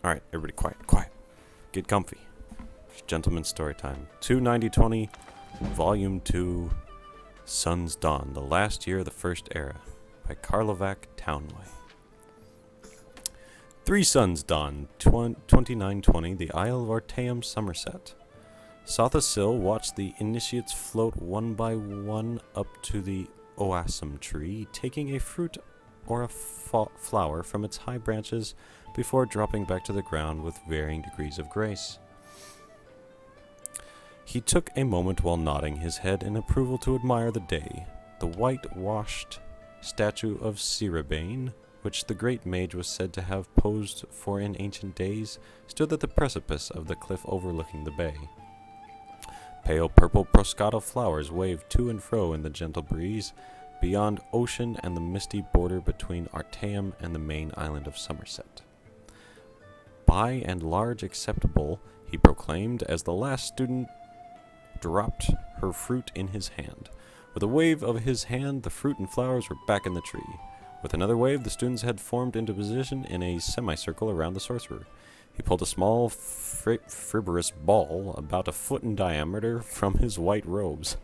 Alright, everybody quiet, quiet. Get comfy. It's Gentleman's Story Time. 29020, Volume 2, Sun's Dawn, The Last Year of the First Era, by Karlovac Townway. Three suns dawned, 2920, the Isle of Orteum, Somerset. Sotha Sil watched the initiates float one by one up to the oasum tree, taking a fruit or a flower from its high branches before dropping back to the ground with varying degrees of grace. He took a moment while nodding his head in approval to admire the day. The whitewashed statue of Ciribane, which the great mage was said to have posed for in ancient days, stood at the precipice of the cliff overlooking the bay. Pale purple prosciutto flowers waved to and fro in the gentle breeze, beyond ocean and the misty border between Artaeum and the main island of Somerset. By and large acceptable, he proclaimed, as the last student dropped her fruit in his hand. With a wave of his hand, the fruit and flowers were back in the tree. With another wave, the students had formed into position in a semicircle around the sorcerer. He pulled a small, fibrous ball about a foot in diameter from his white robes.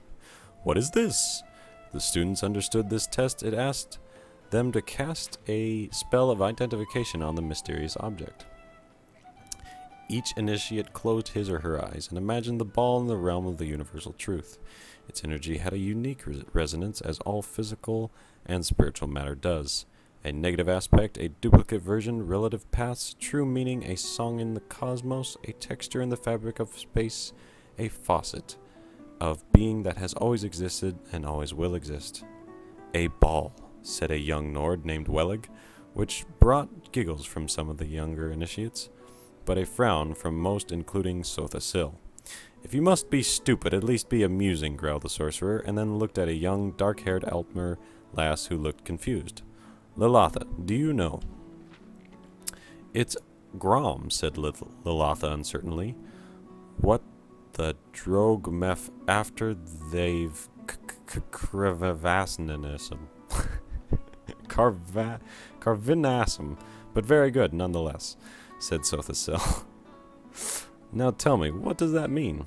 "What is this?" The students understood this test. It asked them to cast a spell of identification on the mysterious object. Each initiate closed his or her eyes and imagined the ball in the realm of the universal truth. Its energy had a unique resonance, as all physical and spiritual matter does. A negative aspect, a duplicate version, relative paths, true meaning, a song in the cosmos, a texture in the fabric of space, a faucet of being that has always existed and always will exist. "A ball," said a young Nord named Wellig, which brought giggles from some of the younger initiates, but a frown from most, including Sotha Sil. "If you must be stupid, at least be amusing," growled the sorcerer, and then looked at a young, dark-haired Altmer lass who looked confused. "Lilatha, do you know?" "It's Grom," said Lilatha uncertainly. "What the drogmef after they've Carvinasum. Carvinasum, but very good nonetheless," said Sotha Sil. "Now tell me, what does that mean?"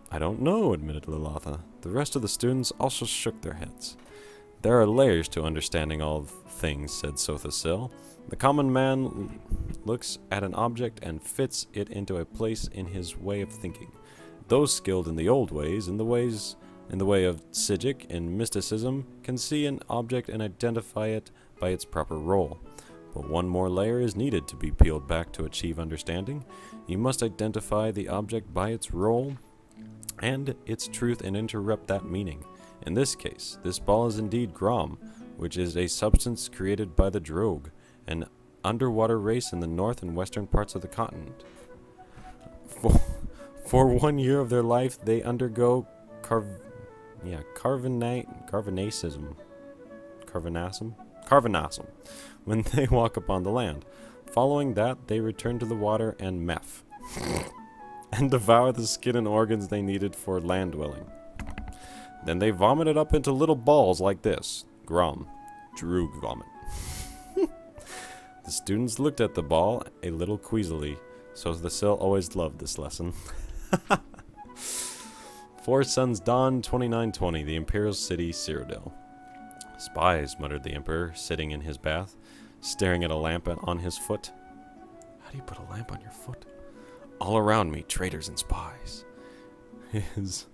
"I don't know," admitted Lilatha. The rest of the students also shook their heads. "There are layers to understanding all things," said Sotha Sil. "The common man looks at an object and fits it into a place in his way of thinking. Those skilled in the old ways, in the way of Psijic and mysticism, can see an object and identify it by its proper role. But one more layer is needed to be peeled back to achieve understanding. You must identify the object by its role and its truth and interrupt that meaning. In this case, this ball is indeed Grom, which is a substance created by the Drogue, an underwater race in the north and western parts of the continent. For 1 year of their life, they undergo Carvinasum, when they walk upon the land. Following that, they return to the water and meth, and devour the skin and organs they needed for land dwelling. Then they vomit it up into little balls like this. Grom. Droog vomit." The students looked at the ball a little queasily, so the Sil always loved this lesson. Four suns dawned, 2920, the Imperial City, Cyrodiil. "Spies," muttered the Emperor, sitting in his bath, staring at a lamp on his foot. "How do you put a lamp on your foot?" "All around me, traitors and spies." His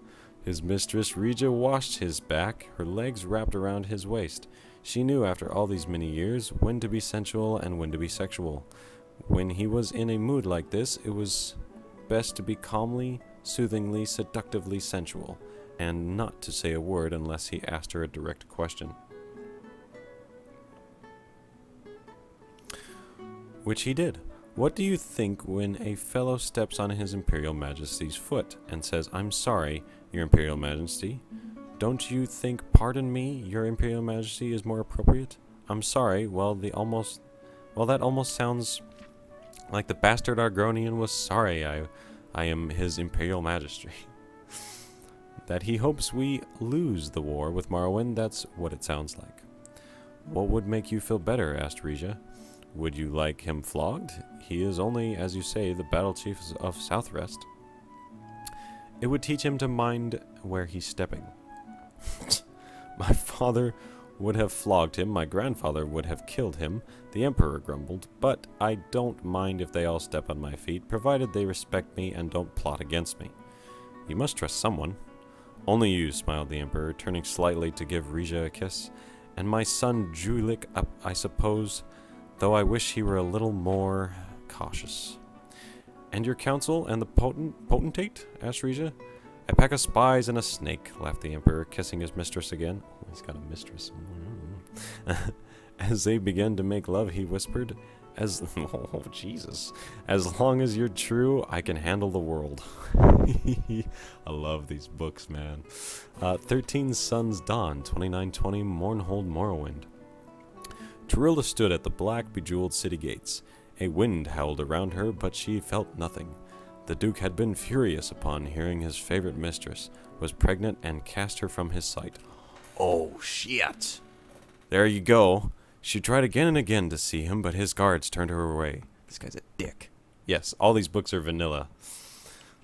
mistress Regia washed his back, her legs wrapped around his waist. She knew after all these many years when to be sensual and when to be sexual. When he was in a mood like this, it was best to be calmly, soothingly, seductively sensual, and not to say a word unless he asked her a direct question. Which he did. "What do you think when a fellow steps on his Imperial Majesty's foot and says, 'I'm sorry, Your Imperial Majesty'? Don't you think 'Pardon me, Your Imperial Majesty' is more appropriate? 'I'm sorry,' that almost sounds like the bastard Argonian was sorry I am His Imperial Majesty." "That he hopes we lose the war with Morrowind, that's what it sounds like." "What would make you feel better?" asked Regia. Would you like him flogged? He is only, as you say, the battle chief of Southrest. It would teach him to mind where he's stepping. My father would have flogged him, my grandfather would have killed him, the Emperor grumbled, but I don't mind if they all step on my feet, provided they respect me and don't plot against me. You must trust someone. Only you, smiled the Emperor, turning slightly to give Rija a kiss. And my son Julik, I suppose, though I wish he were a little more cautious. And your council and the potentate? Asked Rija. A pack of spies and a snake, laughed the Emperor, kissing his mistress again. He's got a mistress. As they began to make love, he whispered, oh, Jesus. As long as you're true, I can handle the world. I love these books, man. 13 Suns Dawn, 2920 Mournhold Morrowind. Tarilla stood at the black, bejeweled city gates. A wind howled around her, but she felt nothing. The Duke had been furious upon hearing his favorite mistress was pregnant and cast her from his sight. Oh, shit! There you go. She tried again and again to see him, but his guards turned her away. This guy's a dick. Yes, all these books are vanilla.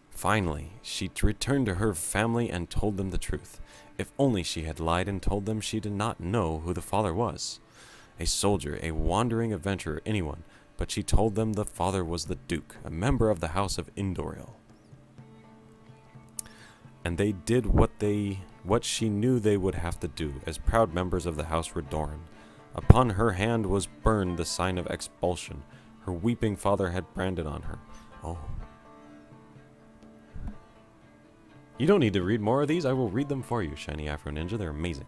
Finally, she returned to her family and told them the truth. If only she had lied and told them she did not know who the father was. A soldier, a wandering adventurer, anyone. But she told them the father was the Duke, a member of the House of Indoril. And they did what she knew they would have to do, as proud members of the House Redoran. Upon her hand was burned the sign of expulsion. Her weeping father had branded on her. Oh. You don't need to read more of these. I will read them for you, Shiny Afro Ninja. They're amazing.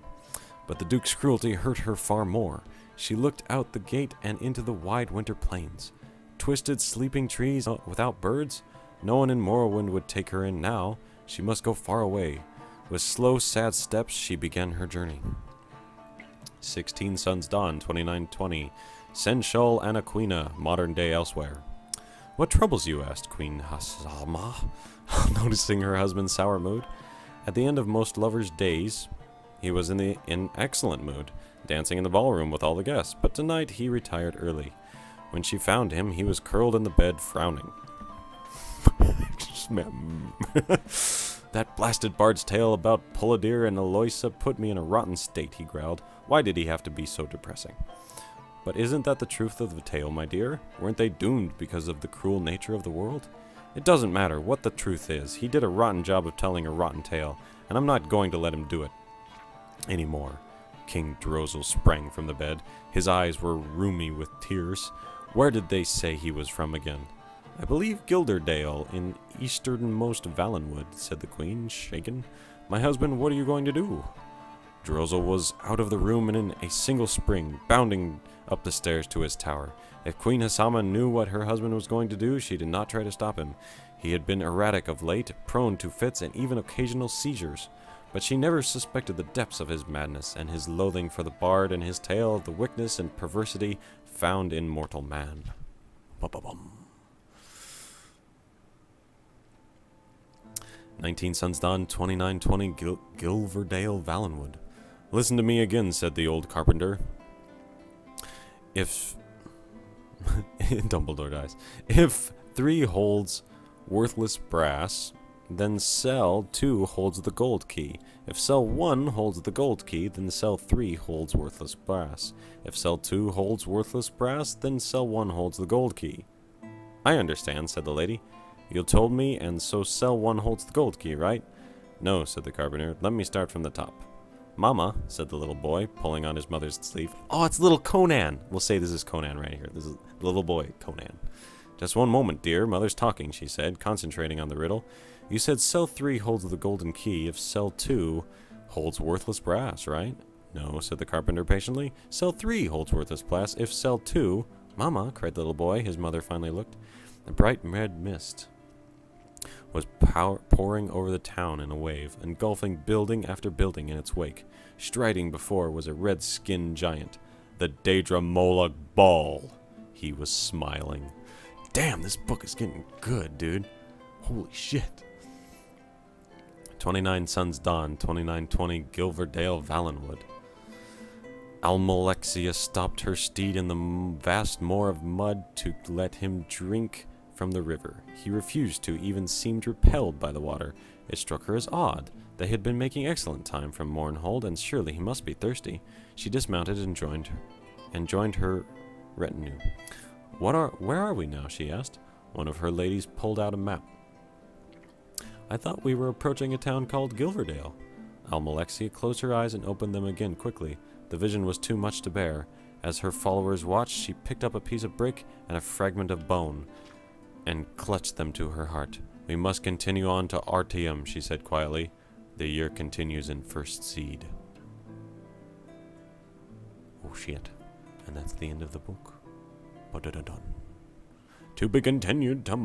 But the Duke's cruelty hurt her far more. She looked out the gate and into the wide winter plains. Twisted sleeping trees without birds? No one in Morrowind would take her in now. She must go far away. With slow, sad steps, she began her journey. 16 Suns Dawn, 2920. Senshul Anaquina, modern day elsewhere. What troubles you? Asked Queen Hasama, noticing her husband's sour mood. At the end of most lovers' days, he was in excellent mood, dancing in the ballroom with all the guests, but tonight he retired early. When she found him, he was curled in the bed, frowning. That blasted bard's tale about Puladir and Aloysa put me in a rotten state, he growled. Why did he have to be so depressing? But isn't that the truth of the tale, my dear? Weren't they doomed because of the cruel nature of the world? It doesn't matter what the truth is. He did a rotten job of telling a rotten tale, and I'm not going to let him do it anymore. King Drozel sprang from the bed. His eyes were rheumy with tears. Where did they say he was from again? I believe Gilderdale, in easternmost Valenwood, said the queen, shaken. My husband, what are you going to do? Drozel was out of the room and in a single spring, bounding up the stairs to his tower. If Queen Hasama knew what her husband was going to do, she did not try to stop him. He had been erratic of late, prone to fits and even occasional seizures. But she never suspected the depths of his madness and his loathing for the bard and his tale of the weakness and perversity found in mortal man. Ba-ba-bum. 19 Suns Dawn, 2920 Gilverdale, Valenwood. Listen to me again, said the old carpenter. If... Dumbledore dies. If 3 holds worthless brass, then cell 2 holds the gold key. If cell 1 holds the gold key, then cell 3 holds worthless brass. If cell 2 holds worthless brass, then cell 1 holds the gold key. I understand, said the lady. You told me, and so cell 1 holds the gold key, right? No, said the carpenter. Let me start from the top. Mama, said the little boy, pulling on his mother's sleeve. Oh, it's little Conan. We'll say this is Conan right here. This is the little boy, Conan. Just one moment, dear. Mother's talking, she said, concentrating on the riddle. You said cell 3 holds the golden key if cell 2 holds worthless brass, right? No, said the carpenter patiently. Cell 3 holds worthless brass if cell 2... Mama, cried the little boy. His mother finally looked. A bright red mist was pouring over the town in a wave, engulfing building after building in its wake. Striding before was a red-skinned giant, the Daedra Moloch Ball. He was smiling. Damn, this book is getting good, dude. Holy shit. 29 Suns Dawn, 2920 Gilverdale, Valenwood. Almalexia stopped her steed in the vast moor of mud to let him drink from the river. He refused to, even seemed repelled by the water. It struck her as odd. They had been making excellent time from Mournhold, and surely he must be thirsty. She dismounted and joined her retinue. Where are we now? She asked. One of her ladies pulled out a map. I thought we were approaching a town called Gilverdale. Almalexia closed her eyes and opened them again quickly. The vision was too much to bear. As her followers watched, she picked up a piece of brick and a fragment of bone and clutched them to her heart. We must continue on to Artium, she said quietly. The year continues in first seed. Oh shit. And that's the end of the book. Ba-da-da-dun. To be continued tomorrow.